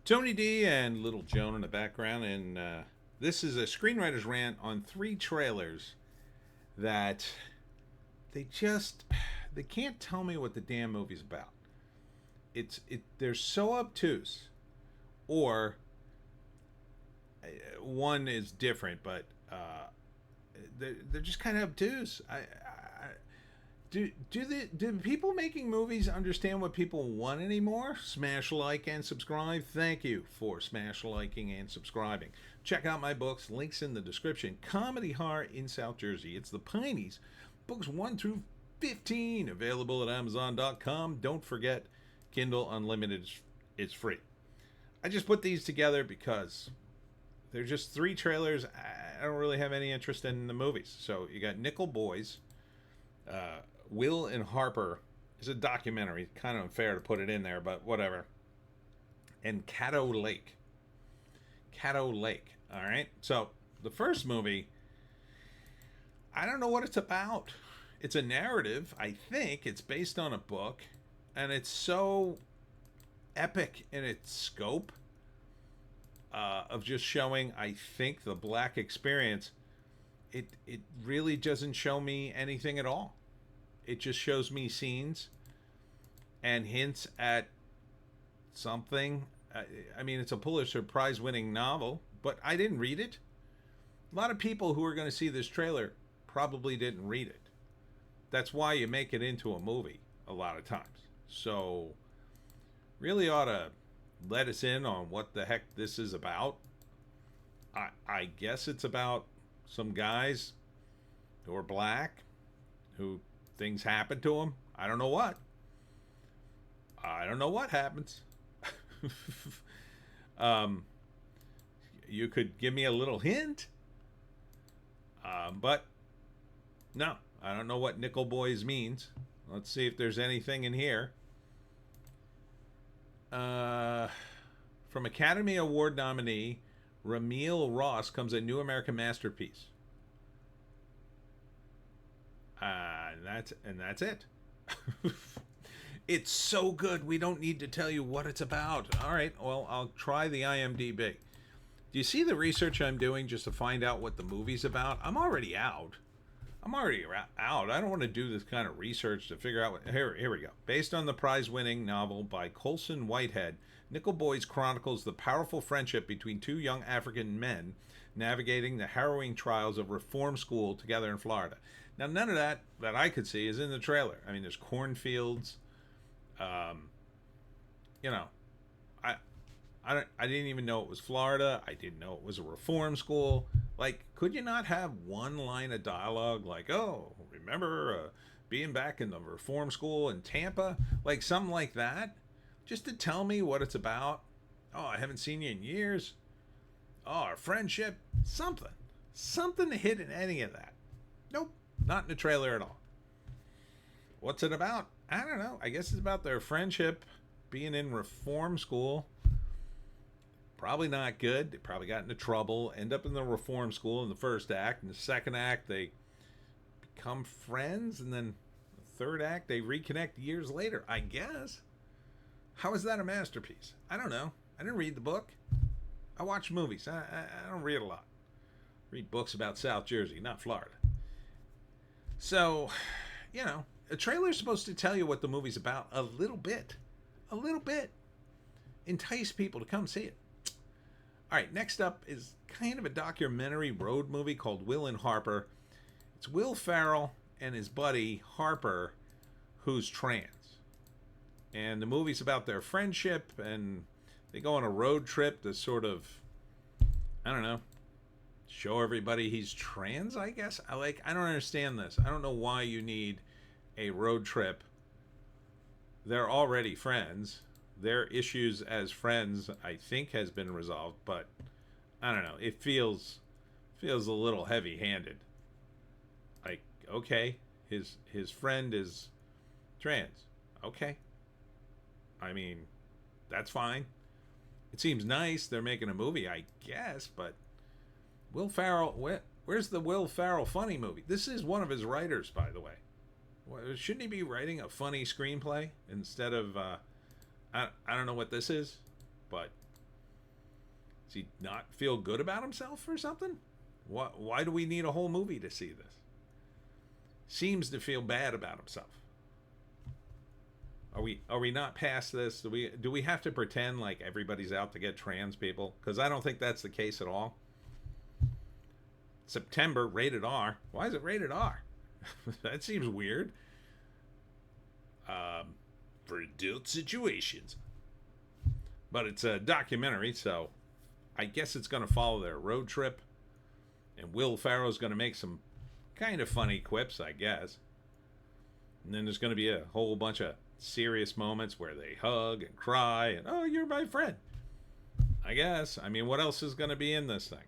Tony D and Little Joan in the background, and this is a screenwriter's rant on three trailers that they just they can't tell me what the damn movie's about. They're so obtuse, or one is different, but they're just kind of obtuse. Do people making movies understand what people want anymore? Smash like and subscribe. Thank you for smash liking and subscribing. Check out my books. Links in the description. Comedy Horror in South Jersey. It's the Pineys. Books 1 through 15 available at Amazon.com. Don't forget, Kindle Unlimited is free. I just put these together because they're just three trailers. I don't really have any interest in the movies. So you got Nickel Boys. Will and Harper is a documentary. Kind of unfair to put it in there, but whatever. And Caddo Lake. Caddo Lake. All right. So the first movie, I don't know what it's about. It's a narrative. I think it's based on a book, and it's so epic in its scope of just showing, I think, the black experience. It really doesn't show me anything at all. It just shows me scenes and hints at something. I mean, it's a Pulitzer Prize winning novel, but I didn't read it. A lot of people who are going to see this trailer probably didn't read it. That's why you make it into a movie a lot of times. So, really ought to let us in on what the heck this is about. I guess it's about some guys who are black, who things happen to them. I don't know what. I don't know what happens. You could give me a little hint. But no, I don't know what Nickel Boys means. Let's see if there's anything in here. From Academy Award nominee Ramil Ross comes a new American masterpiece. That's it. It's so good, we don't need to tell you what it's about. All right, well, I'll try the IMDb. Do you see the research I'm doing just to find out what the movie's about? I'm already out. I don't want to do this kind of research to figure out what. Here we go. Based on the prize-winning novel by Colson Whitehead, Nickel Boys chronicles the powerful friendship between two young African men navigating the harrowing trials of reform school together in Florida. Now, none of that I could see is in the trailer. I mean, there's cornfields. You know, I didn't even know it was Florida. I didn't know it was a reform school. Like, could you not have one line of dialogue like, oh, remember being back in the reform school in Tampa? Like, something like that? Just to tell me what it's about. Oh, I haven't seen you in years. Oh, our friendship. Something to hit in any of that. Nope, not in the trailer at all. What's it about? I don't know. I guess it's about their friendship, being in reform school. Probably not good. They probably got into trouble, end up in the reform school in the first act. In the second act, they become friends. And then the third act, they reconnect years later, I guess. How is that a masterpiece? I don't know. I didn't read the book. I watch movies. I don't read a lot. I read books about South Jersey, not Florida. So, you know, a trailer's supposed to tell you what the movie's about a little bit. A little bit. Entice people to come see it. All right, next up is kind of a documentary road movie called Will and Harper. It's Will Ferrell and his buddy Harper, who's trans. And the movie's about their friendship, and they go on a road trip to sort of, I don't know, show everybody he's trans, I guess. I don't understand this. I don't know why you need a road trip. They're already friends. Their issues as friends, I think, has been resolved, but I don't know. It feels a little heavy-handed. Like, okay, his friend is trans. Okay. I mean, that's fine. It seems nice. They're making a movie, I guess, but Will Ferrell, where's the Will Ferrell funny movie? This is one of his writers, by the way. Shouldn't he be writing a funny screenplay instead of I don't know what this is, but Does he not feel good about himself or something? Why do we need a whole movie to see this? Seems to feel bad about himself. Are we not past this? Do we have to pretend like everybody's out to get trans people? Because I don't think that's the case at all. September, rated R. Why is it rated R? That seems weird. For adult situations. But it's a documentary, so I guess it's going to follow their road trip. And Will Ferrell's going to make some kind of funny quips, I guess. And then there's going to be a whole bunch of serious moments where they hug and cry and, oh, you're my friend. I guess. I mean, what else is going to be in this thing?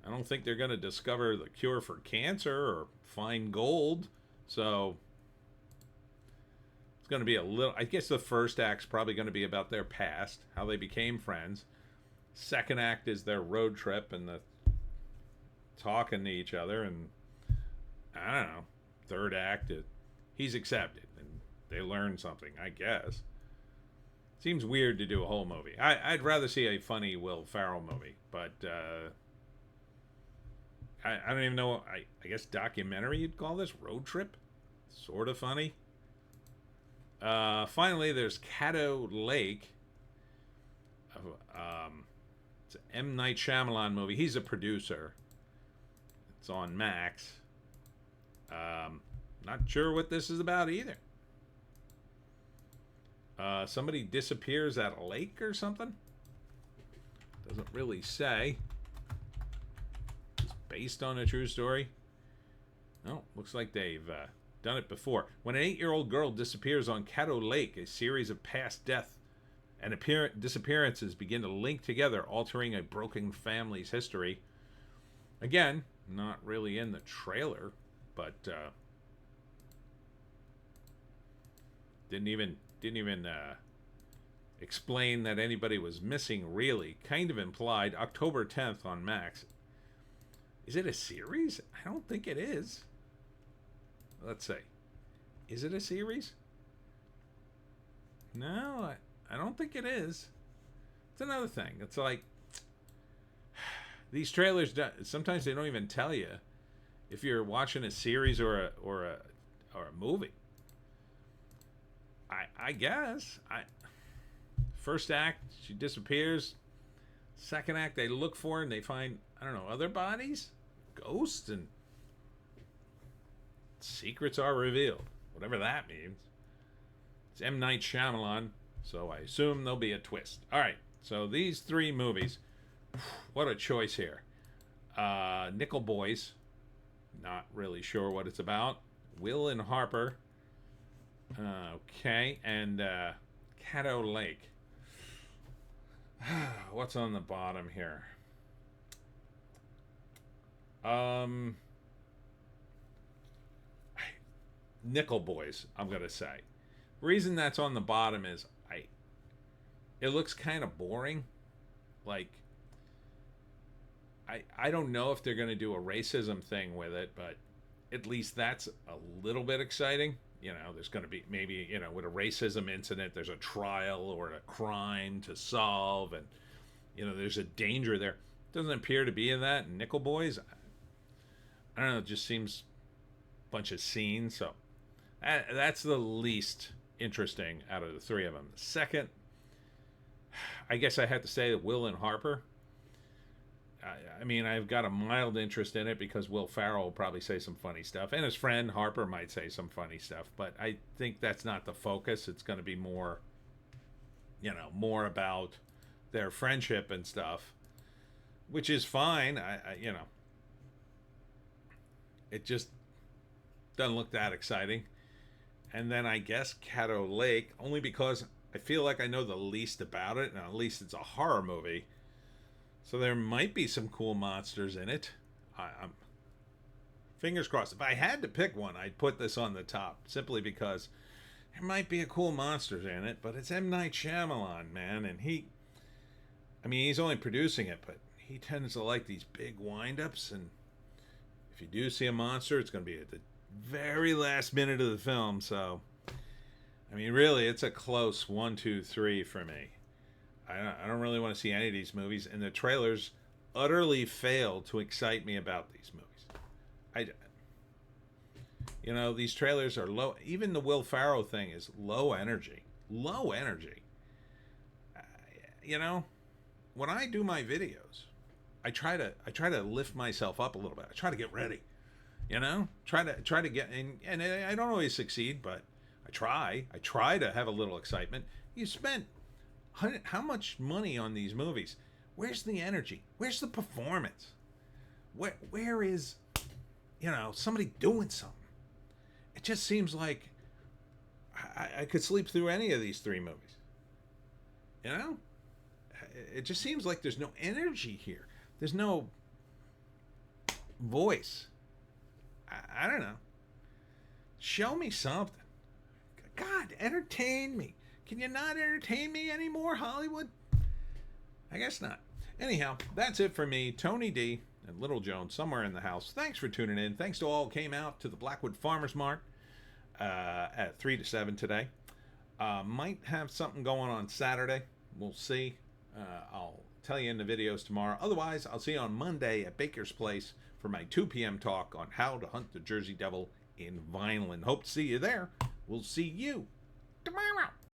I don't think they're going to discover the cure for cancer or find gold. So it's going to be a little, I guess the first act's probably going to be about their past, how they became friends. Second act is their road trip and the talking to each other. And I don't know. Third act, he's accepted and they learn something, I guess. Seems weird to do a whole movie. I'd rather see a funny Will Ferrell movie, but I don't even know. I guess documentary you'd call this, road trip, sort of funny. Finally, there's Caddo Lake. It's an M. Night Shyamalan movie. He's a producer. It's on Max. Not sure what this is about either. Somebody disappears at a lake or something. Doesn't really say. It's based on a true story. Oh, looks like they've done it before. When an 8-year-old girl disappears on Caddo Lake, a series of past death and disappearances begin to link together, altering a broken family's history. Again, not really in the trailer, but didn't even explain that anybody was missing, really. Kind of implied. October 10th on Max. Is it a series? I don't think it is. Let's see. Is it a series? No, I don't think it is. It's another thing. It's like these trailers, sometimes they don't even tell you if you're watching a series or a movie. I guess. First act, she disappears. Second act, they look for her and they find, I don't know, other bodies, ghosts, and secrets are revealed. Whatever that means. It's M. Night Shyamalan, so I assume there'll be a twist. All right, so these three movies, what a choice here. Nickel Boys, not really sure what it's about. Will and Harper, okay, and Caddo Lake. What's on the bottom here? Nickel Boys, I'm gonna say. Reason that's on the bottom is it looks kind of boring. Like, I don't know if they're gonna do a racism thing with it, but at least that's a little bit exciting. You know, there's going to be maybe, you know, with a racism incident, there's a trial or a crime to solve, and, you know, there's a danger there. Doesn't appear to be in that. Nickel Boys, I don't know, it just seems a bunch of scenes. So that's the least interesting out of the three of them. The second, I guess I had to say that Will and Harper. I mean, I've got a mild interest in it because Will Ferrell will probably say some funny stuff, and his friend Harper might say some funny stuff, but I think that's not the focus. It's going to be more, you know, more about their friendship and stuff, which is fine. I you know, it just doesn't look that exciting. And then I guess Caddo Lake, only because I feel like I know the least about it, and at least it's a horror movie. So there might be some cool monsters in it. I'm fingers crossed. If I had to pick one, I'd put this on the top, simply because there might be a cool monsters in it, but it's M. Night Shyamalan, man, and he's only producing it, but he tends to like these big wind-ups, and if you do see a monster, it's going to be at the very last minute of the film, so, I mean, really, it's a close 1, 2, 3 for me. I don't really want to see any of these movies, and the trailers utterly fail to excite me about these movies. I, these trailers are low. Even the Will Ferrell thing is low energy. Low energy. When I do my videos, I try to lift myself up a little bit. I try to get ready. Try to get and I don't always succeed, but I try to have a little excitement. You spent how much money on these movies? Where's the energy? Where's the performance? Where is somebody doing something? It just seems like I could sleep through any of these three movies. It just seems like there's no energy here. There's no voice. I don't know. Show me something. God, entertain me. Can you not entertain me anymore, Hollywood? I guess not. Anyhow, that's it for me, Tony D, and Little Jones, somewhere in the house. Thanks for tuning in. Thanks to all who came out to the Blackwood Farmers Mart at 3 to 7 today. Might have something going on Saturday. We'll see. I'll tell you in the videos tomorrow. Otherwise, I'll see you on Monday at Baker's Place for my 2 p.m. talk on how to hunt the Jersey Devil in Vineland. Hope to see you there. We'll see you tomorrow.